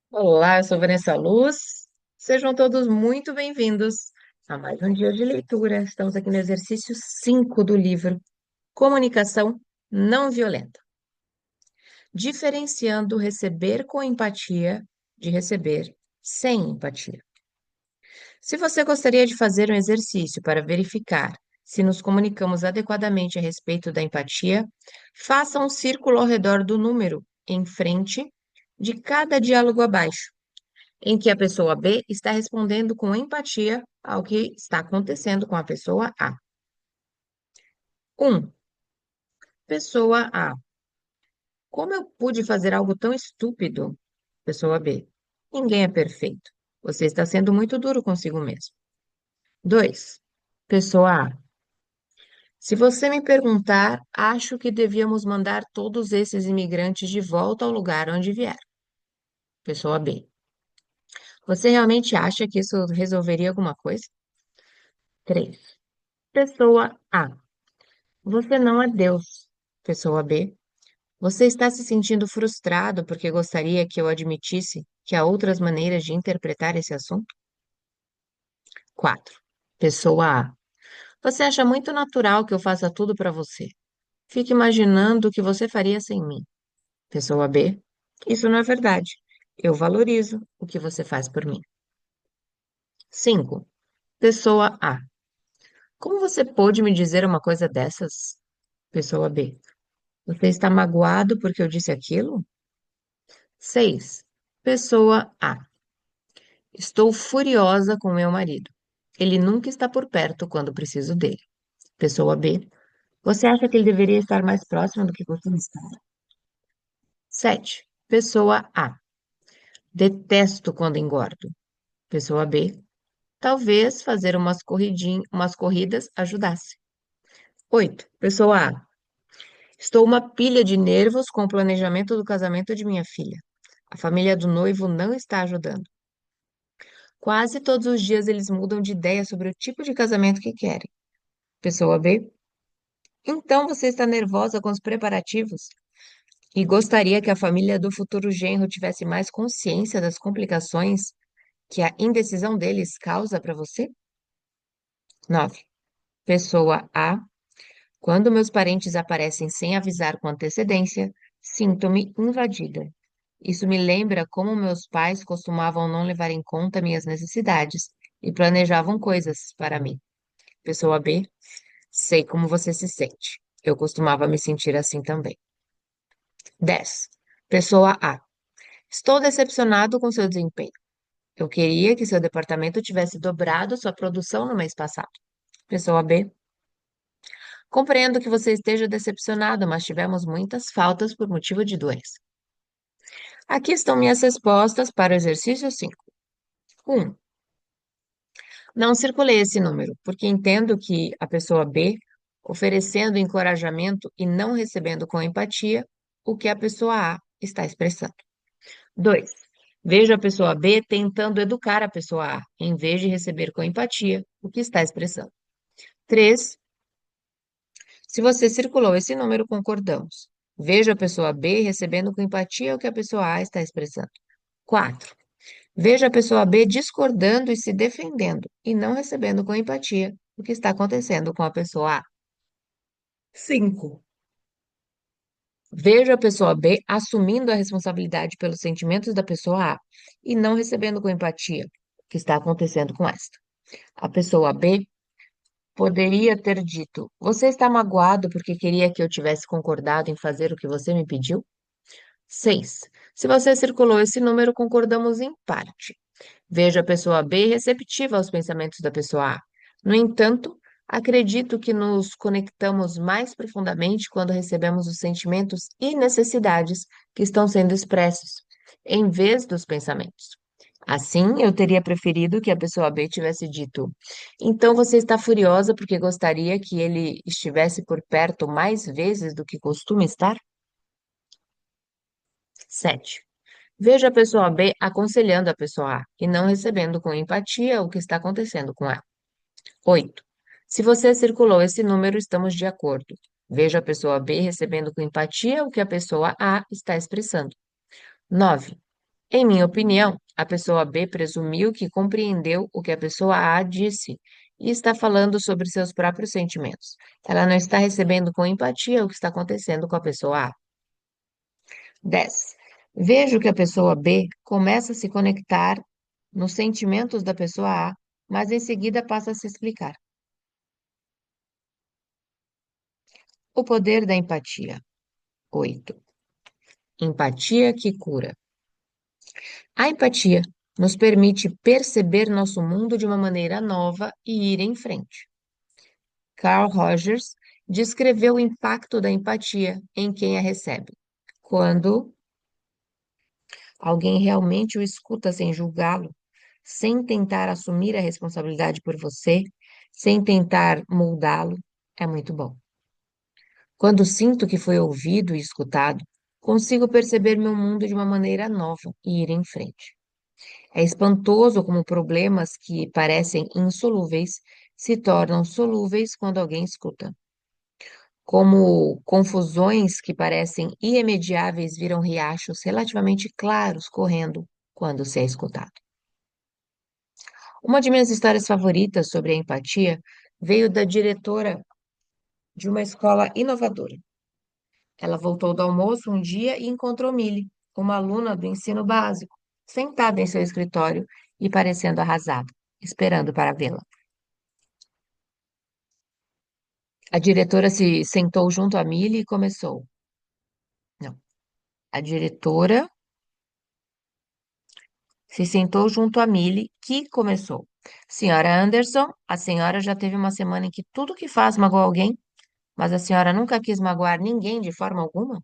Olá, eu sou Vanessa Luz. Sejam todos muito bem-vindos a mais um dia de leitura. Estamos aqui no exercício 5 do livro Comunicação Não Violenta, diferenciando receber com empatia de receber sem empatia. Se você gostaria de fazer um exercício para verificar se nos comunicamos adequadamente a respeito da empatia, faça um círculo ao redor do número em frente de cada diálogo abaixo em que a pessoa B está respondendo com empatia ao que está acontecendo com a pessoa A. 1. Pessoa A. Como eu pude fazer algo tão estúpido? Pessoa B. Ninguém é perfeito. Você está sendo muito duro consigo mesmo. 2. Pessoa A. Se você me perguntar, acho que devíamos mandar todos esses imigrantes de volta ao lugar onde vieram. Pessoa B. Você realmente acha que isso resolveria alguma coisa? 3. Pessoa A. Você não é Deus. Pessoa B. Você está se sentindo frustrado porque gostaria que eu admitisse que há outras maneiras de interpretar esse assunto? 4. Pessoa A. Você acha muito natural que eu faça tudo para você. Fique imaginando o que você faria sem mim. Pessoa B. Isso não é verdade. Eu valorizo o que você faz por mim. 5. Pessoa A. Como você pôde me dizer uma coisa dessas? Pessoa B. Você está magoado porque eu disse aquilo? 6. Pessoa A. Estou furiosa com meu marido. Ele nunca está por perto quando preciso dele. Pessoa B. Você acha que ele deveria estar mais próximo do que costuma estar? 7. Pessoa A. Detesto quando engordo. Pessoa B. Talvez fazer umas corridas ajudasse. 8. Pessoa A. Estou uma pilha de nervos com o planejamento do casamento de minha filha. A família do noivo não está ajudando. Quase todos os dias eles mudam de ideia sobre o tipo de casamento que querem. Pessoa B. Então você está nervosa com os preparativos e gostaria que a família do futuro genro tivesse mais consciência das complicações que a indecisão deles causa para você? 9. Pessoa A. Quando meus parentes aparecem sem avisar com antecedência, sinto-me invadida. Isso me lembra como meus pais costumavam não levar em conta minhas necessidades e planejavam coisas para mim. Pessoa B. Sei como você se sente. Eu costumava me sentir assim também. 10. Pessoa A. Estou decepcionado com seu desempenho. Eu queria que seu departamento tivesse dobrado sua produção no mês passado. Pessoa B. Compreendo que você esteja decepcionado, mas tivemos muitas faltas por motivo de doença. Aqui estão minhas respostas para o exercício 5. 1. Não circulei esse número, porque entendo que a pessoa B, oferecendo encorajamento e não recebendo com empatia o que a pessoa A está expressando. 2. Vejo a pessoa B tentando educar a pessoa A, em vez de receber com empatia o que está expressando. 3. Se você circulou esse número, concordamos. Vejo a pessoa B recebendo com empatia o que a pessoa A está expressando. 4. Vejo a pessoa B discordando e se defendendo, e não recebendo com empatia o que está acontecendo com a pessoa A. 5. Vejo a pessoa B assumindo a responsabilidade pelos sentimentos da pessoa A e não recebendo com empatia o que está acontecendo com esta. A pessoa B poderia ter dito: Você está magoado porque queria que eu tivesse concordado em fazer o que você me pediu? 6. Se você circulou esse número, concordamos em parte. Vejo a pessoa B receptiva aos pensamentos da pessoa A. No entanto, acredito que nos conectamos mais profundamente quando recebemos os sentimentos e necessidades que estão sendo expressos, em vez dos pensamentos. Assim, eu teria preferido que a pessoa B tivesse dito: Então você está furiosa porque gostaria que ele estivesse por perto mais vezes do que costuma estar? 7. Veja a pessoa B aconselhando a pessoa A e não recebendo com empatia o que está acontecendo com ela. 8. Se você circulou esse número, estamos de acordo. Veja a pessoa B recebendo com empatia o que a pessoa A está expressando. 9. Em minha opinião, a pessoa B presumiu que compreendeu o que a pessoa A disse e está falando sobre seus próprios sentimentos. Ela não está recebendo com empatia o que está acontecendo com a pessoa A. 10. Vejo que a pessoa B começa a se conectar nos sentimentos da pessoa A, mas em seguida passa a se explicar. O poder da empatia. 8. Empatia que cura. A empatia nos permite perceber nosso mundo de uma maneira nova e ir em frente. Carl Rogers descreveu o impacto da empatia em quem a recebe. Quando alguém realmente o escuta sem julgá-lo, sem tentar assumir a responsabilidade por você, sem tentar moldá-lo, é muito bom. Quando sinto que fui ouvido e escutado, consigo perceber meu mundo de uma maneira nova e ir em frente. É espantoso como problemas que parecem insolúveis se tornam solúveis quando alguém escuta. Como confusões que parecem irremediáveis viram riachos relativamente claros correndo quando se é escutado. Uma de minhas histórias favoritas sobre a empatia veio da diretora de uma escola inovadora. Ela voltou do almoço um dia e encontrou Millie, uma aluna do ensino básico, sentada em seu escritório e parecendo arrasada, esperando para vê-la. A diretora se sentou junto a Millie e começou. Não, a diretora se sentou junto a Millie, que começou. Senhora Anderson, a senhora já teve uma semana em que tudo que faz magoa alguém, mas a senhora nunca quis magoar ninguém de forma alguma?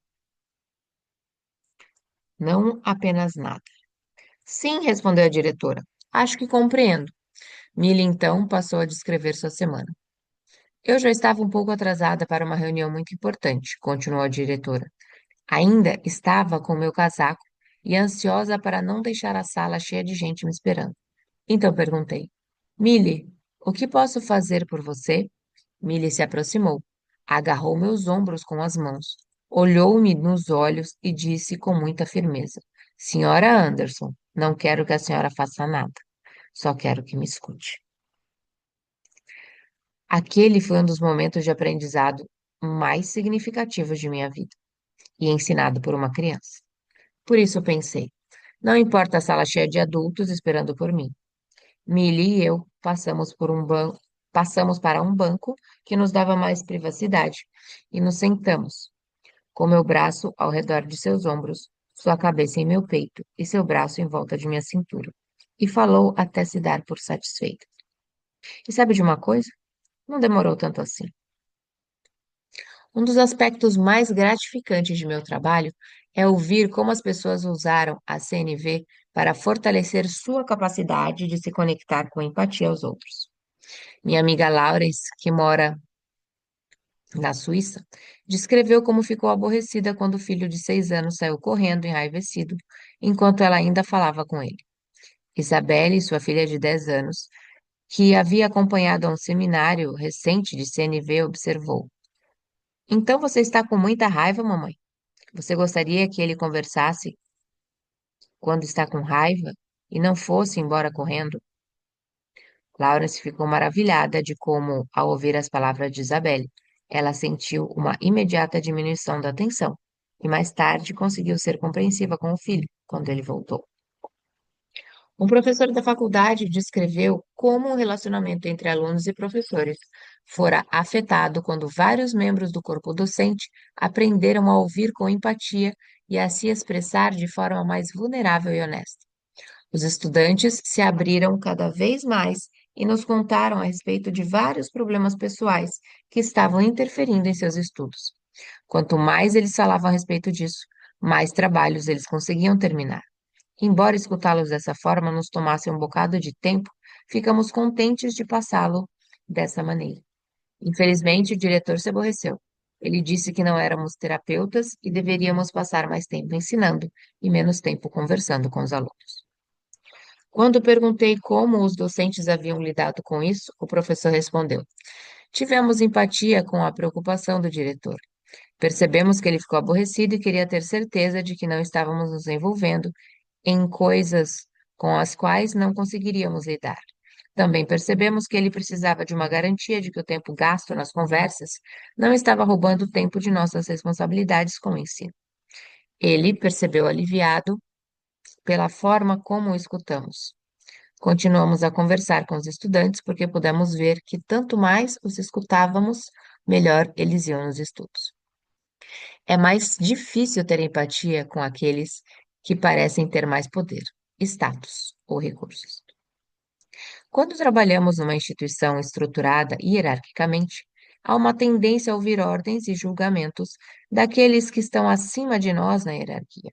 Não apenas nada. Sim, respondeu a diretora. Acho que compreendo. Millie então passou a descrever sua semana. Eu já estava um pouco atrasada para uma reunião muito importante, continuou a diretora. Ainda estava com meu casaco e ansiosa para não deixar a sala cheia de gente me esperando. Então perguntei: Millie, o que posso fazer por você? Millie se aproximou, agarrou meus ombros com as mãos, olhou-me nos olhos e disse com muita firmeza: Senhora Anderson, não quero que a senhora faça nada, só quero que me escute. Aquele foi um dos momentos de aprendizado mais significativos de minha vida e ensinado por uma criança. Por isso pensei, não importa a sala cheia de adultos esperando por mim. Millie e eu passamos para um banco que nos dava mais privacidade e nos sentamos, com meu braço ao redor de seus ombros, sua cabeça em meu peito e seu braço em volta de minha cintura. E falou até se dar por satisfeita. E sabe de uma coisa? Não demorou tanto assim. Um dos aspectos mais gratificantes de meu trabalho é ouvir como as pessoas usaram a CNV para fortalecer sua capacidade de se conectar com empatia aos outros. Minha amiga Laurence, que mora na Suíça, descreveu como ficou aborrecida quando o filho de 6 anos saiu correndo, enraivecido, enquanto ela ainda falava com ele. Isabelle, sua filha de 10 anos, que havia acompanhado a um seminário recente de CNV, observou. Então você está com muita raiva, mamãe? Você gostaria que ele conversasse quando está com raiva e não fosse embora correndo? Lawrence ficou maravilhada de como, ao ouvir as palavras de Isabelle, ela sentiu uma imediata diminuição da tensão e mais tarde conseguiu ser compreensiva com o filho quando ele voltou. Um professor da faculdade descreveu como o relacionamento entre alunos e professores fora afetado quando vários membros do corpo docente aprenderam a ouvir com empatia e a se expressar de forma mais vulnerável e honesta. Os estudantes se abriram cada vez mais e nos contaram a respeito de vários problemas pessoais que estavam interferindo em seus estudos. Quanto mais eles falavam a respeito disso, mais trabalhos eles conseguiam terminar. Embora escutá-los dessa forma nos tomasse um bocado de tempo, ficamos contentes de passá-lo dessa maneira. Infelizmente, o diretor se aborreceu. Ele disse que não éramos terapeutas e deveríamos passar mais tempo ensinando e menos tempo conversando com os alunos. Quando perguntei como os docentes haviam lidado com isso, o professor respondeu: Tivemos empatia com a preocupação do diretor. Percebemos que ele ficou aborrecido e queria ter certeza de que não estávamos nos envolvendo em coisas com as quais não conseguiríamos lidar. Também percebemos que ele precisava de uma garantia de que o tempo gasto nas conversas não estava roubando tempo de nossas responsabilidades com o ensino. Ele percebeu aliviado pela forma como o escutamos. Continuamos a conversar com os estudantes porque pudemos ver que tanto mais os escutávamos, melhor eles iam nos estudos. É mais difícil ter empatia com aqueles que parecem ter mais poder, status ou recursos. Quando trabalhamos numa instituição estruturada hierarquicamente, há uma tendência a ouvir ordens e julgamentos daqueles que estão acima de nós na hierarquia.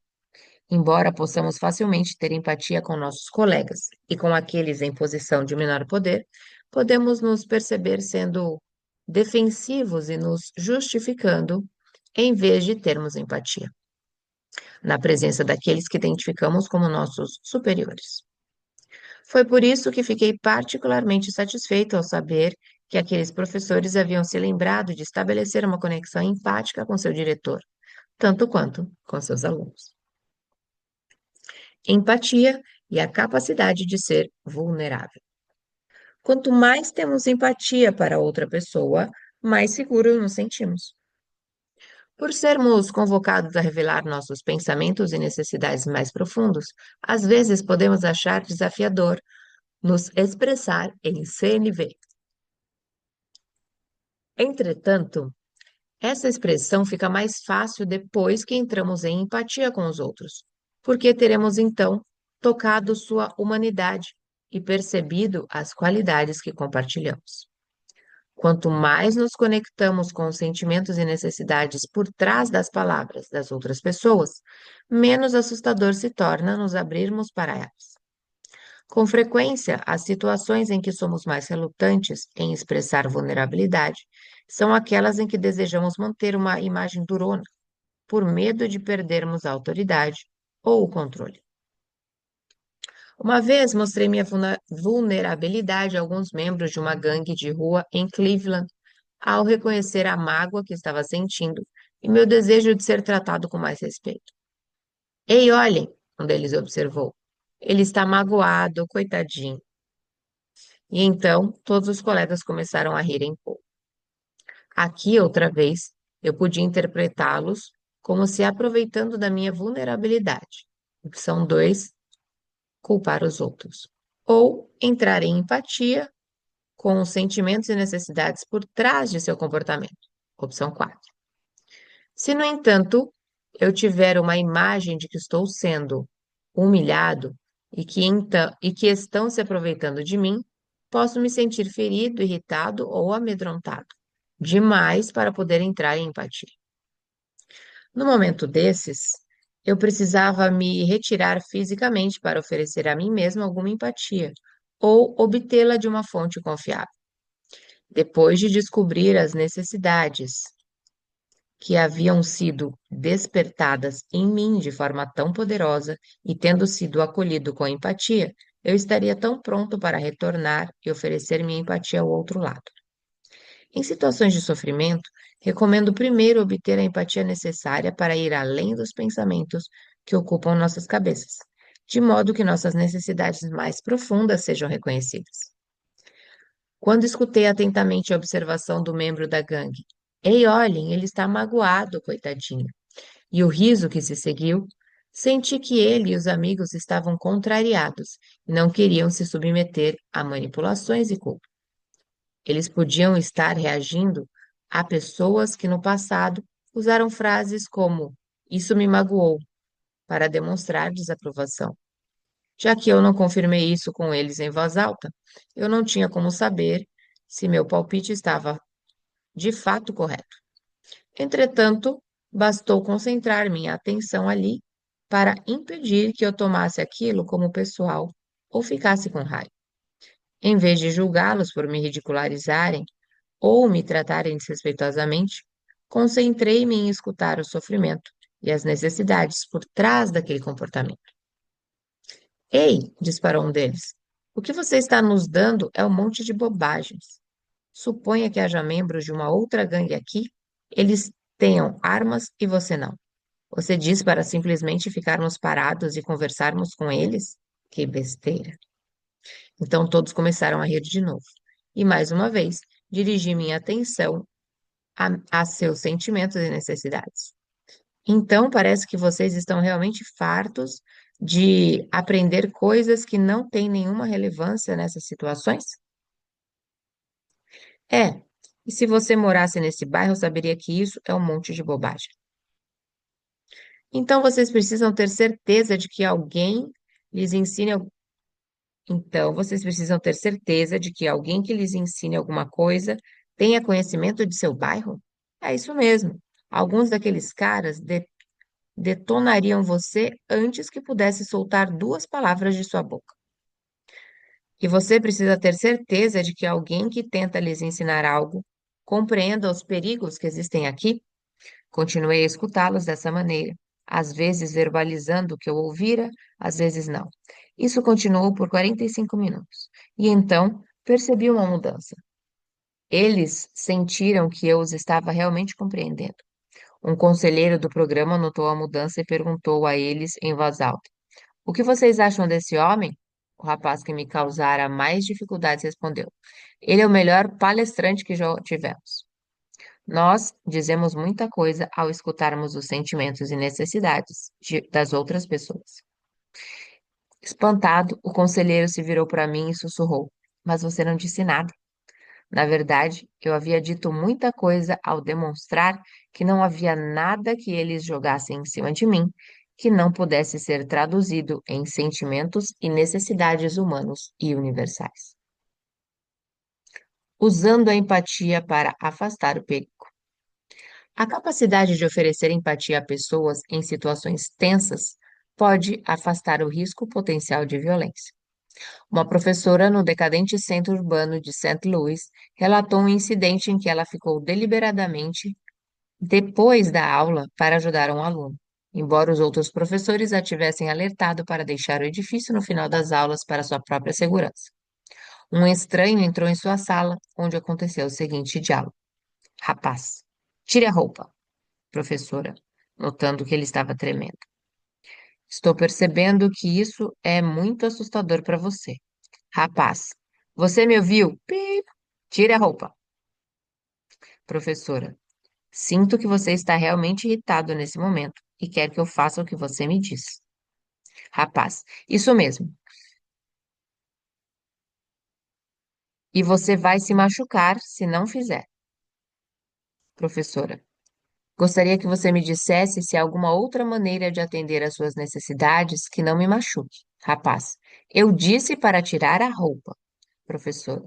Embora possamos facilmente ter empatia com nossos colegas e com aqueles em posição de menor poder, podemos nos perceber sendo defensivos e nos justificando em vez de termos empatia, na presença daqueles que identificamos como nossos superiores. Foi por isso que fiquei particularmente satisfeito ao saber que aqueles professores haviam se lembrado de estabelecer uma conexão empática com seu diretor, tanto quanto com seus alunos. Empatia e a capacidade de ser vulnerável. Quanto mais temos empatia para outra pessoa, mais seguros nos sentimos. Por sermos convocados a revelar nossos pensamentos e necessidades mais profundos, às vezes podemos achar desafiador nos expressar em CNV. Entretanto, essa expressão fica mais fácil depois que entramos em empatia com os outros, porque teremos então tocado sua humanidade e percebido as qualidades que compartilhamos. Quanto mais nos conectamos com os sentimentos e necessidades por trás das palavras das outras pessoas, menos assustador se torna nos abrirmos para elas. Com frequência, as situações em que somos mais relutantes em expressar vulnerabilidade são aquelas em que desejamos manter uma imagem durona, por medo de perdermos a autoridade ou o controle. Uma vez mostrei minha vulnerabilidade a alguns membros de uma gangue de rua em Cleveland, ao reconhecer a mágoa que estava sentindo e meu desejo de ser tratado com mais respeito. Ei, olhem, um deles observou. Ele está magoado, coitadinho. E então todos os colegas começaram a rir em pouco. Aqui, outra vez, eu podia interpretá-los como se aproveitando da minha vulnerabilidade. Opção 2, culpar os outros. Ou entrar em empatia com os sentimentos e necessidades por trás de seu comportamento. Opção 4. Se, no entanto, eu tiver uma imagem de que estou sendo humilhado e que estão se aproveitando de mim, posso me sentir ferido, irritado ou amedrontado demais para poder entrar em empatia. No momento desses, eu precisava me retirar fisicamente para oferecer a mim mesmo alguma empatia ou obtê-la de uma fonte confiável. Depois de descobrir as necessidades que haviam sido despertadas em mim de forma tão poderosa e tendo sido acolhido com empatia, eu estaria tão pronto para retornar e oferecer minha empatia ao outro lado. Em situações de sofrimento, recomendo primeiro obter a empatia necessária para ir além dos pensamentos que ocupam nossas cabeças, de modo que nossas necessidades mais profundas sejam reconhecidas. Quando escutei atentamente a observação do membro da gangue, ei, olhem, ele está magoado, coitadinho, e o riso que se seguiu, senti que ele e os amigos estavam contrariados e não queriam se submeter a manipulações e culpa. Eles podiam estar reagindo a pessoas que no passado usaram frases como "isso me magoou" para demonstrar desaprovação. Já que eu não confirmei isso com eles em voz alta, eu não tinha como saber se meu palpite estava de fato correto. Entretanto, bastou concentrar minha atenção ali para impedir que eu tomasse aquilo como pessoal ou ficasse com raiva. Em vez de julgá-los por me ridicularizarem ou me tratarem desrespeitosamente, concentrei-me em escutar o sofrimento e as necessidades por trás daquele comportamento. Ei, disparou um deles, o que você está nos dando é um monte de bobagens. Suponha que haja membros de uma outra gangue aqui, eles tenham armas e você não. Você diz para simplesmente ficarmos parados e conversarmos com eles? Que besteira. Então todos começaram a rir de novo. E mais uma vez, dirigi minha atenção a seus sentimentos e necessidades. Então parece que vocês estão realmente fartos de aprender coisas que não têm nenhuma relevância nessas situações? É. E se você morasse nesse bairro, saberia que isso é um monte de bobagem. Então vocês precisam ter certeza de que alguém lhes ensine. Então vocês precisam ter certeza de que alguém que lhes ensine alguma coisa tenha conhecimento de seu bairro? É isso mesmo. Alguns daqueles caras detonariam você antes que pudesse soltar duas palavras de sua boca. E você precisa ter certeza de que alguém que tenta lhes ensinar algo compreenda os perigos que existem aqui. Continuei a escutá-los dessa maneira, às vezes verbalizando o que eu ouvira, às vezes não. Isso continuou por 45 minutos. E então percebi uma mudança. Eles sentiram que eu os estava realmente compreendendo. Um conselheiro do programa notou a mudança e perguntou a eles em voz alta: O que vocês acham desse homem? O rapaz que me causara mais dificuldades respondeu: Ele é o melhor palestrante que já tivemos. Nós dizemos muita coisa ao escutarmos os sentimentos e necessidades das outras pessoas. Espantado, o conselheiro se virou para mim e sussurrou: Mas você não disse nada. Na verdade, eu havia dito muita coisa ao demonstrar que não havia nada que eles jogassem em cima de mim que não pudesse ser traduzido em sentimentos e necessidades humanos e universais. Usando a empatia para afastar o perigo. A capacidade de oferecer empatia a pessoas em situações tensas pode afastar o risco potencial de violência. Uma professora no decadente centro urbano de St. Louis relatou um incidente em que ela ficou deliberadamente depois da aula para ajudar um aluno, embora os outros professores a tivessem alertado para deixar o edifício no final das aulas para sua própria segurança. Um estranho entrou em sua sala, onde aconteceu o seguinte diálogo: Rapaz, tire a roupa, professora, notando que ele estava tremendo. Estou percebendo que isso é muito assustador para você. Rapaz, você me ouviu? Pip, tire a roupa. Professora, sinto que você está realmente irritado nesse momento e quer que eu faça o que você me diz. Rapaz, isso mesmo. E você vai se machucar se não fizer. Professora, gostaria que você me dissesse se há alguma outra maneira de atender às suas necessidades que não me machuque. Rapaz, eu disse para tirar a roupa. Professora,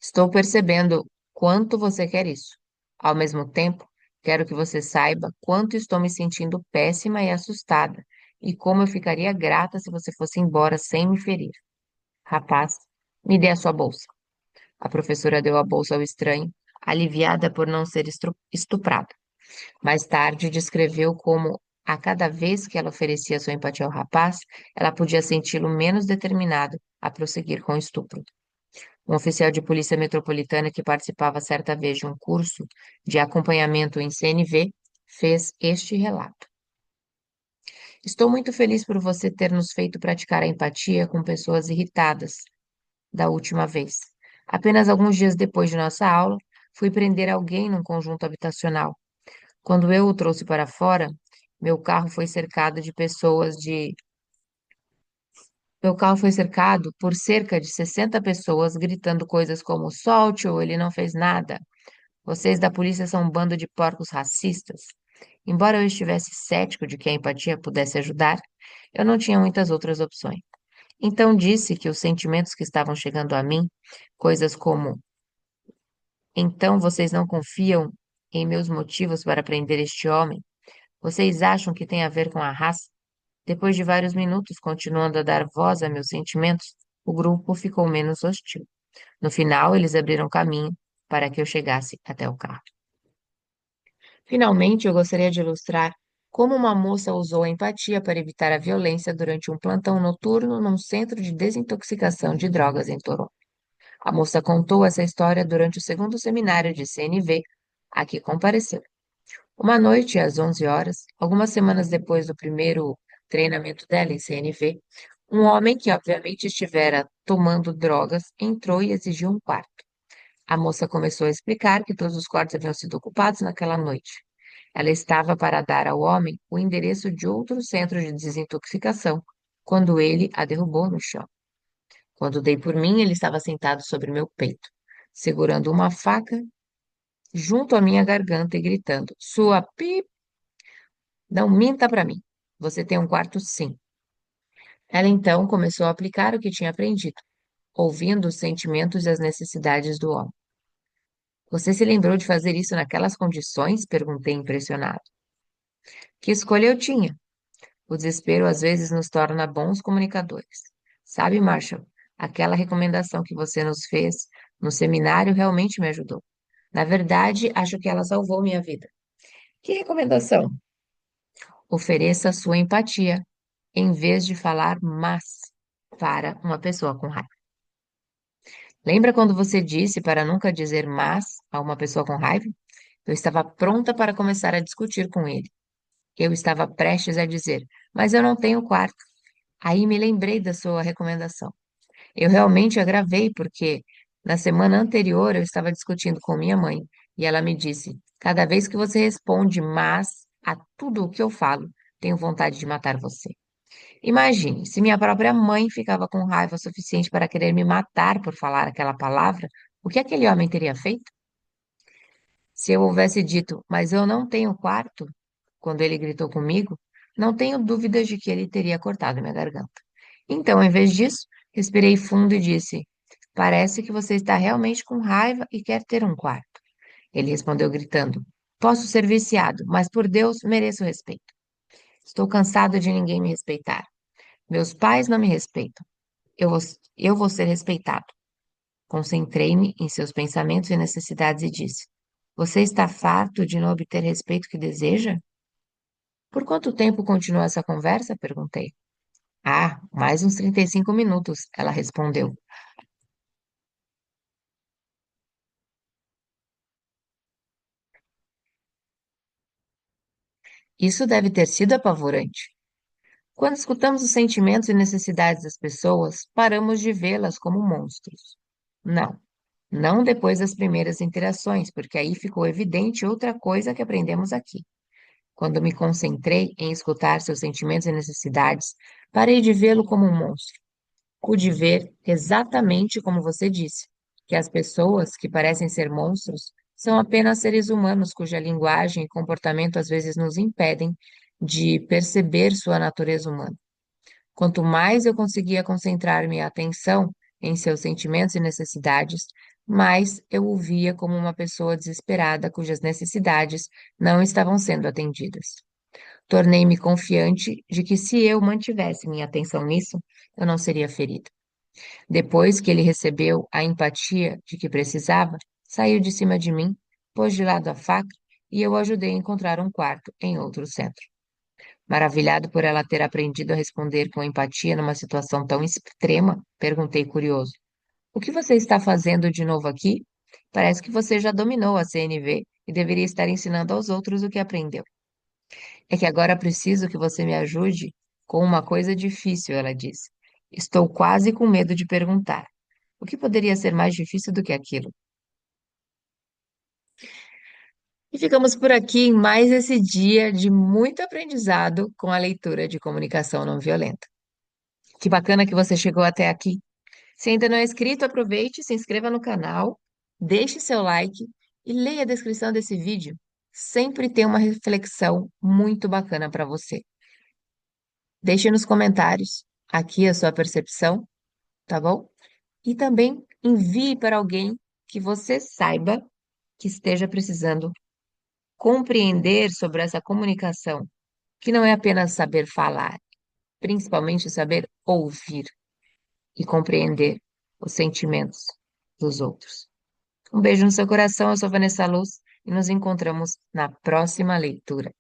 estou percebendo quanto você quer isso. Ao mesmo tempo, quero que você saiba quanto estou me sentindo péssima e assustada, e como eu ficaria grata se você fosse embora sem me ferir. Rapaz, me dê a sua bolsa. A professora deu a bolsa ao estranho, aliviada por não ser estuprada. Mais tarde, descreveu como, a cada vez que ela oferecia sua empatia ao rapaz, ela podia senti-lo menos determinado a prosseguir com o estupro. Um oficial de polícia metropolitana que participava certa vez de um curso de acompanhamento em CNV fez este relato. Estou muito feliz por você ter nos feito praticar a empatia com pessoas irritadas da última vez. Apenas alguns dias depois de nossa aula, fui prender alguém num conjunto habitacional. Quando eu o trouxe para fora, meu carro foi cercado de pessoas de. Meu carro foi cercado por cerca de 60 pessoas gritando coisas como solte ou ele não fez nada. Vocês da polícia são um bando de porcos racistas. Embora eu estivesse cético de que a empatia pudesse ajudar, eu não tinha muitas outras opções. Então disse que os sentimentos que estavam chegando a mim, coisas como: Então vocês não confiam em meus motivos para prender este homem? Vocês acham que tem a ver com a raça? Depois de vários minutos continuando a dar voz a meus sentimentos, o grupo ficou menos hostil. No final, eles abriram caminho para que eu chegasse até o carro. Finalmente, eu gostaria de ilustrar como uma moça usou a empatia para evitar a violência durante um plantão noturno num centro de desintoxicação de drogas em Toronto. A moça contou essa história durante o segundo seminário de CNV a que compareceu. Uma noite, às 11 horas, algumas semanas depois do primeiro treinamento dela em CNV, um homem que obviamente estivera tomando drogas entrou e exigiu um quarto. A moça começou a explicar que todos os quartos haviam sido ocupados naquela noite. Ela estava para dar ao homem o endereço de outro centro de desintoxicação, quando ele a derrubou no chão. Quando dei por mim, ele estava sentado sobre meu peito, segurando uma faca junto à minha garganta e gritando: Sua pi, não minta para mim. Você tem um quarto, sim. Ela então começou a aplicar o que tinha aprendido, ouvindo os sentimentos e as necessidades do homem. Você se lembrou de fazer isso naquelas condições? Perguntei impressionado. Que escolha eu tinha? O desespero às vezes nos torna bons comunicadores. Sabe, Marshall, aquela recomendação que você nos fez no seminário realmente me ajudou. Na verdade, acho que ela salvou minha vida. Que recomendação? Ofereça sua empatia, em vez de falar mas para uma pessoa com raiva. Lembra quando você disse para nunca dizer mas a uma pessoa com raiva? Eu estava pronta para começar a discutir com ele. Eu estava prestes a dizer, mas eu não tenho quarto. Aí me lembrei da sua recomendação. Eu realmente a gravei porque na semana anterior eu estava discutindo com minha mãe e ela me disse: cada vez que você responde mas a tudo o que eu falo, tenho vontade de matar você. Imagine, se minha própria mãe ficava com raiva suficiente para querer me matar por falar aquela palavra, o que aquele homem teria feito? Se eu houvesse dito, mas eu não tenho quarto, quando ele gritou comigo, não tenho dúvidas de que ele teria cortado minha garganta. Então, em vez disso, respirei fundo e disse: parece que você está realmente com raiva e quer ter um quarto. Ele respondeu gritando: posso ser viciado, mas por Deus mereço respeito. Estou cansado de ninguém me respeitar. Meus pais não me respeitam. Eu vou, eu vou ser respeitado. Concentrei-me em seus pensamentos e necessidades e disse: você está farto de não obter respeito que deseja? Por quanto tempo continuou essa conversa? Perguntei. Ah, mais uns 35 minutos, ela respondeu. Isso deve ter sido apavorante. Quando escutamos os sentimentos e necessidades das pessoas, paramos de vê-las como monstros. Não, não depois das primeiras interações, porque aí ficou evidente outra coisa que aprendemos aqui. Quando me concentrei em escutar seus sentimentos e necessidades, parei de vê-lo como um monstro. Pude ver exatamente como você disse, que as pessoas que parecem ser monstros são apenas seres humanos cuja linguagem e comportamento às vezes nos impedem de perceber sua natureza humana. Quanto mais eu conseguia concentrar minha atenção em seus sentimentos e necessidades, mais eu o via como uma pessoa desesperada cujas necessidades não estavam sendo atendidas. Tornei-me confiante de que se eu mantivesse minha atenção nisso, eu não seria ferida. Depois que ele recebeu a empatia de que precisava, saiu de cima de mim, pôs de lado a faca e eu ajudei a encontrar um quarto em outro centro. Maravilhado por ela ter aprendido a responder com empatia numa situação tão extrema, perguntei curioso: o que você está fazendo de novo aqui? Parece que você já dominou a CNV e deveria estar ensinando aos outros o que aprendeu. É que agora preciso que você me ajude com uma coisa difícil, ela disse. Estou quase com medo de perguntar. O que poderia ser mais difícil do que aquilo? E ficamos por aqui em mais esse dia de muito aprendizado com a leitura de comunicação não violenta. Que bacana que você chegou até aqui. Se ainda não é inscrito, aproveite, se inscreva no canal, deixe seu like e leia a descrição desse vídeo. Sempre tem uma reflexão muito bacana para você. Deixe nos comentários aqui a sua percepção, tá bom? E também envie para alguém que você saiba que esteja precisando compreender sobre essa comunicação, que não é apenas saber falar, principalmente saber ouvir e compreender os sentimentos dos outros. Um beijo no seu coração, eu sou Vanessa Luz e nos encontramos na próxima leitura.